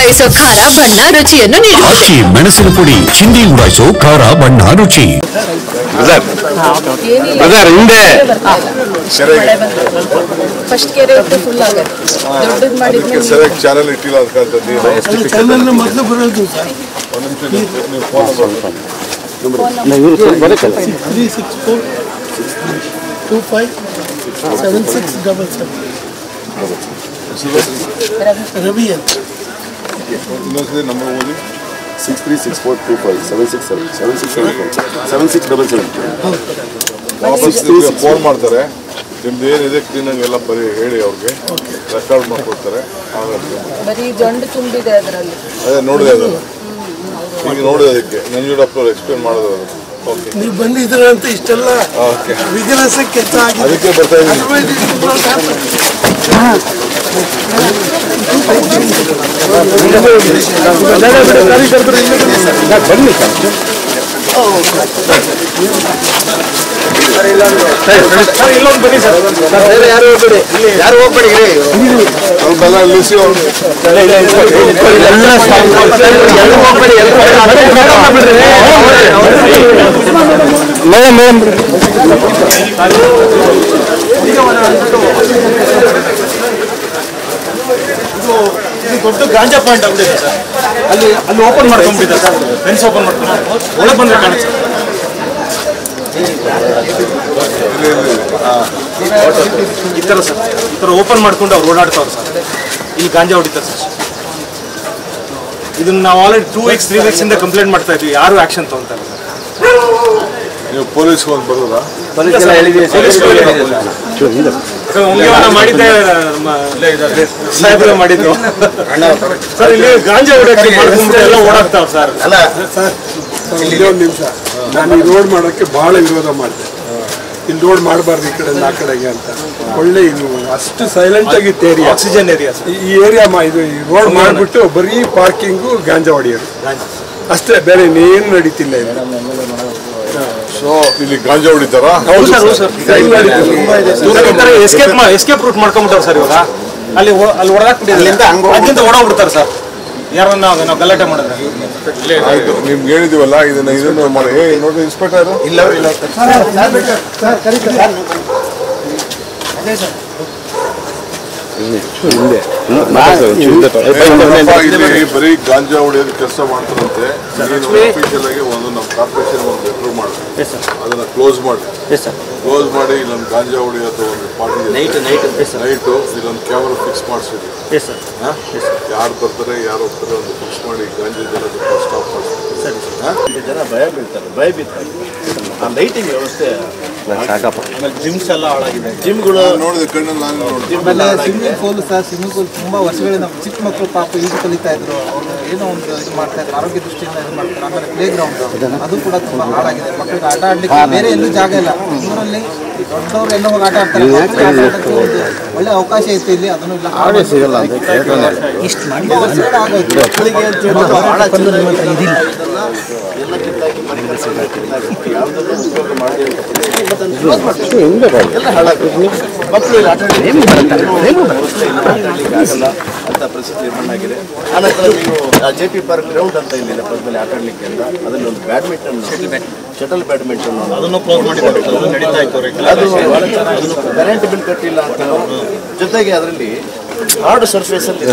ಉಡಾಯಿಸೋ ಖಾರ ಬಣ್ಣ ರುಚಿಯನ್ನು ನೀಡುತ್ತೆ. ಮೆಣಸಿನ ಪುಡಿ ಚಿಂದಿ ಉಡಾಯಿಸೋ ಖಾರ ಬಣ್ಣ ರುಚಿ. ಹಿಂದೆ ಫಸ್ಟ್ ಕೆರೆ ಫುಲ್ ಆಗುತ್ತೆ. ದೊಡ್ಡದು ಮಾಡಿದ್ರೆ ಚಾನಲ್ ಇಟ್ಟಿಲ್ಲ ಮೊದಲು ಬರೋದು ಸರ್ 364257677 ರವಿ ಅಂತ ಇನ್ನೊಂದ್ಸತಿ ನಂಬರ್ ಓದಿ 6364257677 ವಾಪಸ್ ಫೋನ್ ಮಾಡ್ತಾರೆ. ನಿಮ್ದು ಏನಿದೆ ಕ್ಲೀನಾಗಿ ಎಲ್ಲ ಬರೀ ಹೇಳಿ ಅವ್ರಿಗೆ ರೆಕಾರ್ಡ್ ಮಾಡ್ಕೊಡ್ತಾರೆ. ಬರೀ ಜೊಂಡು ತುಂಬಿದೆ ಅದರಲ್ಲಿ. ಅದೇ ನೋಡಿದೆ ಅದನ್ನು ಈಗ ನೋಡಿದೆ. ಅದಕ್ಕೆ ನಂಜುಂಡಪ್ಪನವ್ರು ಎಕ್ಸ್ಪ್ಲೇನ್ ಮಾಡೋದು ಅದು. ಓಕೆ ನೀವು ಬಂದಿದ್ದೀರ ಅಂತ ಇಷ್ಟೆಲ್ಲ ವಿಜಿಲೆನ್ಸ್ ಕೆಲಸ ಆಗಿದೆ. ಅದಕ್ಕೆ ಬರ್ತಾ ಇದ್ದೀನಿ. ಬನ್ನಿ ಇಲ್ಲೊಂದು ಬನ್ನಿ ಸರ್. ಯಾರು ಹೋಗ್ಬೇಡಿ ಸ್ವಲ್ಪ ಎಲ್ಲ ನಿಲ್ಲಿಸಿ ದೊಡ್ಡ ಗಾಂಜಾ ಪಾಯಿಂಟ್ ಆಗ್ಬಿಟ್ಟಿದೆ ಸರ್. ಅಲ್ಲಿ ಓಪನ್ ಮಾಡ್ಕೊಂಡ್ಬಿಟ್ಟಿದೆ ಸರ್. ಫೆನ್ಸ್ ಓಪನ್ ಮಾಡ್ಕೊಂಡು ಒಳಗೆ ಬಂದ್ರೆ ಕಾಣುತ್ತೆ ಸರ್. ಈ ಥರ ಸರ್, ಈ ಥರ ಓಪನ್ ಮಾಡ್ಕೊಂಡು ಅವ್ರು ಓಡಾಡ್ತಾವ್ರು ಸರ್. ಇಲ್ಲಿ ಗಾಂಜಾ ಹೊಡಿತಾರೆ ಸರ್. ಇದನ್ನ ನಾವು ಆಲ್ರೆಡಿ 2 weeks 3 weeks ಇಂದ ಕಂಪ್ಲೇಂಟ್ ಮಾಡ್ತಾ ಇದ್ವಿ. ಯಾರು ಆಕ್ಷನ್ ತಗೊಂತಾರೆ ಸರ್. ನೀವು ಪೊಲೀಸ್ಗೆ ಒಂದು ಬರೋದಾ? ಮಾಡಿದ್ದೆ ಸಾಹೇಬ್ರೆ ಮಾಡಿದ್ರು ಸರ್. ಇಲ್ಲಿ ಗಾಂಜಾ ಹೊಡಕ್ಕೆ ಎಲ್ಲ ಓಡಾಡ್ತಾವ ಸರ್. ಒಂದು ನಿಮಿಷ, ನಾನು ಈ ರೋಡ್ ಮಾಡೋಕ್ಕೆ ಬಹಳ ವಿರೋಧ ಮಾಡಿದೆ. ಇಲ್ಲಿ ರೋಡ್ ಮಾಡಬಾರ್ದು ಈ ಕಡೆ ಆ ಕಡೆಗೆ ಅಂತ. ಒಳ್ಳೆ ಇದು ಅಷ್ಟು ಸೈಲೆಂಟ್ ಆಗಿತ್ತು ಏರಿಯಾ, ಆಕ್ಸಿಜನ್ ಏರಿಯಾ. ಈ ಏರಿಯಾ ಇದು ರೋಡ್ ಮಾಡಿಬಿಟ್ಟು ಬರೀ ಪಾರ್ಕಿಂಗು ಗಾಂಜಾ ಹೊಡೆಯೋದು ಅಷ್ಟೇ, ಬೇರೆ ಇನ್ನೇನು ನಡೀತಿಲ್ಲ ಇಲ್ಲಿ. ಸೊ ಇಲ್ಲಿ ಗಾಂಜಾ ಹೊಡಿತಾರಾ? ಎಸ್ಕೇಪ್ ರೂಟ್ ಮಾಡ್ಕೊಂಡ್ಬಿಟ್ಟಾರ ಸರ್. ಇವಾಗ ಅಲ್ಲಿ ಹೊಡೆದಾಕ್ಬಿಟ್ಟಿದೆ. ಅಲ್ಲಿಂದ ಓಡೋಗ್ಬಿಡ್ತಾರೆ ಸರ್. ಯಾರನ್ನ ನಾವು ಗಲಾಟೆ ಮಾಡಿದ್ರೆ. ಆಯ್ತು, ನಿಮ್ಗೆ ಹೇಳಿದೀವಲ್ಲ ಇದನ್ನು ಮಾಡಿ. ನೋಡಿ ಇನ್ಸ್ಪೆಕ್ಟರ್ ಇಲ್ಲ ಇಲ್ಲಿ ಬರೀ ಗಾಂಜಾ ಹೊಡೆಯೋದು ಕೆಲಸ ಮಾಡ್ತಾರಂತೆ. ಅಫಿಷಿಯಲ್ ಆಗಿ ಒಂದು ನಮ್ಮ ಕಾರ್ಪೊರೇಷನ್ ಒಂದು ಲೆಟರ್ ಮಾಡಿ ಅದನ್ನ ಕ್ಲೋಸ್ ಮಾಡಿ ಇಲ್ಲೊಂದು ಗಾಂಜಾ ಹೊಡೆಯೋ ಒಂದು ಪಾರ್ಟಿ ನೈಟು ಇಲ್ಲೊಂದು ಕ್ಯಾಮರಾ ಫಿಕ್ಸ್ ಮಾಡಿಸಿದ್ವಿ. ಯಾರು ಬರ್ತಾರೆ ಯಾರು ಹೋಗ್ತಾರೆ ಒಂದು ಫಿಕ್ಸ್ ಮಾಡಿ ಗಾಂಜಾ ಜನ ಸ್ಟಾಪ್ ಮಾಡಿಸ್ತೀವಿ. ಜನ ಭಯ ಬೀಳ್ತಾರೆ. ಆ ಲೈಟಿಂಗ್ ವ್ಯವಸ್ಥೆ ಜಿಮ್ಸ್ ಎಲ್ಲ ಹಾಳಾಗಿದೆ. ಜಿಮ್ಗಳು ನೋಡಿದೆ ಕಣ್ಣಲ್ಲಿ ನಾನು ನೋಡಿದೆ. Swimming pool sir, swimming pool ತುಂಬ ವರ್ಷಗಳಿಂದ ಚಿಕ್ಕ ಮಕ್ಕಳು ಪಾಪ ಈಜು ಕಲಿತಾ ಇದ್ರು. ಅವರು ಏನೋ ಒಂದು ಇದು ಮಾಡ್ತಾ ಇದ್ರು, ಆರೋಗ್ಯ ದೃಷ್ಟಿಯಿಂದ ಇದು ಮಾಡ್ತಾರೆ. ಆಮೇಲೆ ಪ್ಲೇ ಗ್ರೌಂಡ್ ಅದು ಕೂಡ ತುಂಬ ಹಾಳಾಗಿದೆ. ಮಕ್ಕಳಿಗೆ ಆಟ ಆಡ್ಲಿಕ್ಕೆ ಬೇರೆ ಎಲ್ಲೂ ಜಾಗ ಇಲ್ಲ. ಊರಲ್ಲಿ ದೊಡ್ಡವರು ಎಲ್ಲ ಹೋಗಿ ಆಟ ಆಡ್ತಾರೆ. ಒಳ್ಳೆ ಅವಕಾಶ ಇತ್ತು ಇಲ್ಲಿ, ಅದನ್ನು ಇಲ್ಲ. ಸಿಗಲ್ಲ ಅಂತ ಇಷ್ಟು ಆಗೋಯ್ತು ಮಕ್ಕಳಿಗೆ ಎಲ್ಲ ಹಾಳಾಗುತ್ತೆ. ಮಕ್ಕಳು ಇಲ್ಲಿ ಆಟ ಆಗಲ್ಲ ಅಂತ ಪರಿಸ್ಥಿತಿ ನಿರ್ಮಾಣ ಆಗಿದೆ. ಆನಂತರ ನೀವು JP ಪಾರ್ಕ್ ಗ್ರೌಂಡ್ ಅಂತ ಇಲ್ಲಿದೆ ಪಕ್ಕದಲ್ಲಿ ಆಟ ಆಡಲಿಕ್ಕೆ ಅಂತ, ಅದರಲ್ಲಿ ಒಂದು ಶಟಲ್ ಬ್ಯಾಡ್ಮಿಂಟನ್ ಅದನ್ನು ಕ್ಲೋಸ್ ಮಾಡಿದ್ದಾರೆ. ನಡೀತಾ ಇತ್ತು. ಅದು ಕರೆಂಟ್ ಬಿಲ್ ಕಟ್ಟಿಲ್ಲ ಅಂತ. ಜೊತೆಗೆ ಅದರಲ್ಲಿ ಹಾರ್ಡ್ ಸರ್ಫೇಸ್ ಅಲ್ಲಿ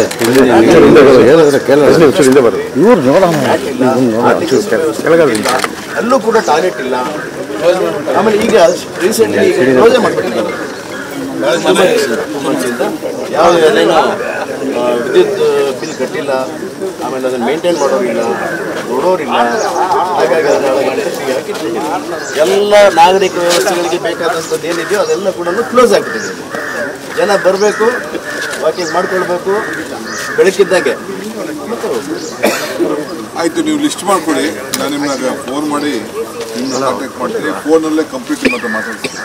ಅಲ್ಲೂ ಕೂಡ ಟಾಯ್ಲೆಟ್ ಇಲ್ಲ. ಆಮೇಲೆ ಈಗ ರೀಸೆಂಟ್ಲಿ ಕ್ಲೋಸೇ ಮಾಡಿಬಿಟ್ಟಿದ್ದಾರೆ. ಯಾವ ವಿದ್ಯುತ್ ಬಿಲ್ ಕಟ್ಟಿಲ್ಲ, ಆಮೇಲೆ ಅದನ್ನು ಮೇಂಟೈನ್ ಮಾಡೋರಿಲ್ಲ, ನೋಡೋರಿಲ್ಲ. ಹಾಗಾಗಿ ಎಲ್ಲ ನಾಗರಿಕ ವ್ಯವಸ್ಥೆಗಳಿಗೆ ಬೇಕಾದಂಥದ್ದು ಏನಿದೆಯೋ ಅದೆಲ್ಲ ಕೂಡ ಕ್ಲೋಸ್ ಆಗಿಬಿಟ್ಟಿದೆ. ಜನ ಬರಬೇಕು, ವಾಕಿಂಗ್ ಮಾಡ್ಕೊಳ್ಬೇಕು ಬೆಳಕಿದ್ದಾಗೆ. ಆಯಿತು, ನೀವು ಲಿಸ್ಟ್ ಮಾಡಿಕೊಡಿ. ನಾನು ನಿಮ್ಮನ್ನ ಫೋನ್ ಮಾಡಿ ನಿಮ್ಮನ್ನ ಕಾಂಟ್ಯಾಕ್ಟ್ ಮಾಡ್ತೀನಿ. ಫೋನಲ್ಲೇ ಕಂಪ್ಲೀಟ್ ಮಾತಾಡ್ತೀನಿ.